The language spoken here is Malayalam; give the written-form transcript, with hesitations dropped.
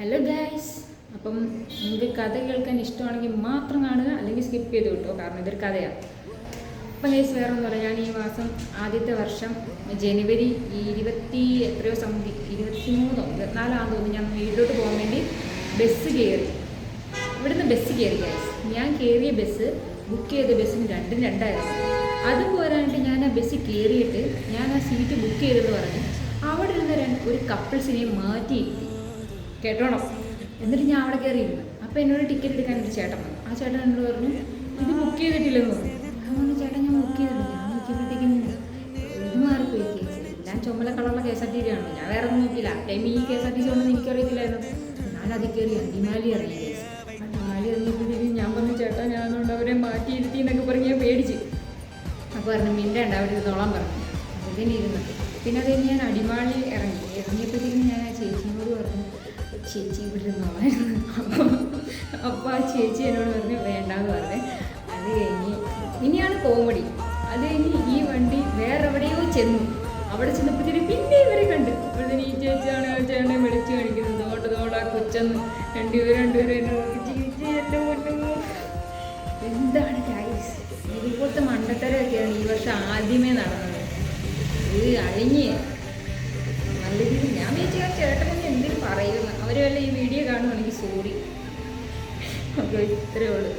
ഹലോ ഗൈസ്, അപ്പം നിങ്ങൾക്ക് കഥ കേൾക്കാൻ ഇഷ്ടമാണെങ്കിൽ മാത്രം കാണുക, അല്ലെങ്കിൽ സ്കിപ്പ് ചെയ്ത് കിട്ടുമോ, കാരണം ഇതൊരു കഥയാണ്. അപ്പം ഗൈസ് വേറെ ഒന്നും പറയാം, ഞാൻ ഈ മാസം ആദ്യത്തെ വർഷം ജനുവരി 23-24 തോന്നുന്നു ഞാൻ വീട്ടിലോട്ട് പോകാൻ വേണ്ടി ബസ് കയറി. ഇവിടുന്ന് ബസ് കയറി ഗൈസ്. ഞാൻ കയറിയ ബസ് ബുക്ക് ചെയ്ത ബസ്സിന് രണ്ടായിരുന്നു. അതും പോരാണ്ട് ഞാൻ ആ ബസ് കയറിയിട്ട് ഞാൻ ആ സീറ്റ് ബുക്ക് ചെയ്തെന്ന് പറഞ്ഞ് അവിടെ ഇരുന്ന ഒരു കപ്പിൾസിനെ മാറ്റിയിരുത്തി കേട്ടോണം. എന്നിട്ട് ഞാൻ അവിടെ കയറിയിരുന്നു. അപ്പോൾ എന്നോട് ടിക്കറ്റ് എടുക്കാൻ ഒരു ചേട്ടൻ വന്നു. ആ ചേട്ടൻ എന്നോട് പറഞ്ഞു ഇത് ബുക്ക് ചെയ്തിട്ടില്ലെന്ന് പറഞ്ഞു. ഞാൻ പറഞ്ഞു ചേട്ടൻ ഞാൻ ബുക്ക് ചെയ്തിട്ടില്ല. ഞാൻ നോക്കിയപ്പോഴത്തേക്കും ഇത് മാറിപ്പോയി കേസ്. എല്ലാം ചുമല കളറുള്ള KSRTC ആണ്. ഞാൻ വേറെ ഒന്നും നോക്കിയില്ല. ടൈം ഈ KSRTC ഉണ്ടെന്ന് എനിക്കറിയത്തില്ലായിരുന്നു. ഞാൻ അതിൽ കയറി അടിമാലി ഇറങ്ങി കേസ്. അടിമാലി ഇറങ്ങിയപ്പോഴത്തേക്കും ഞാൻ പറഞ്ഞു ചേട്ടാ ഞാനുണ്ട് അവരെ മാറ്റിയിരുത്തി എന്നൊക്കെ പറഞ്ഞ് ഞാൻ പേടിച്ച്. അപ്പോൾ പറഞ്ഞു മിണ്ടണ്ട അവിടെ ഇരുന്നോളാൻ പറഞ്ഞു. അതിന് ഇരുന്നു. പിന്നെ അത് കഴിഞ്ഞ് ഞാൻ അടിമാലി ഇറങ്ങിയപ്പോഴത്തേക്കും ഞാൻ ആ ചേച്ചിയോട് പറഞ്ഞു ചേച്ചി ഇവിടെ ഇരുന്നോളായിരുന്നു. അപ്പോൾ ആ ചേച്ചി എന്നോട് പറഞ്ഞു വേണ്ടാന്ന് പറഞ്ഞേ. അത് കഴിഞ്ഞ് ഇനിയാണ് കോമഡി. അത് കഴിഞ്ഞ് ഈ വണ്ടി വേറെ എവിടെയോ ചെന്നു. അവിടെ ചെന്നപ്പോഴത്തേക്ക് പിന്നെ ഇവരെ കണ്ട്. അപ്പോഴത്തേന് ഈ ചേച്ചിയാണ് ആ ചേട്ടനെ വിളിച്ച് കാണിക്കുന്നത്. തോടാ കൊച്ചെന്ന് രണ്ടുപേരും എന്നെ നോക്കി ചേച്ചി എൻ്റെ മുന്നേ. എന്താണ് ഗൈസ്, ഇതുപോലത്തെ മണ്ടത്തരമൊക്കെയാണ് ഈ വർഷം ആദ്യമേ നടന്നത്. ഇത് അഴിഞ്ഞ് നല്ല രീതിയിൽ ഞാൻ വിചാരിച്ചു ആ ചേട്ടനെന്ന് എന്തിനും പറയുന്നു. അവർ വല്ല ഈ വീഡിയോ കാണുവാണെങ്കിൽ സോറി. അപ്പോൾ ഇത്രയേ ഉള്ളൂ.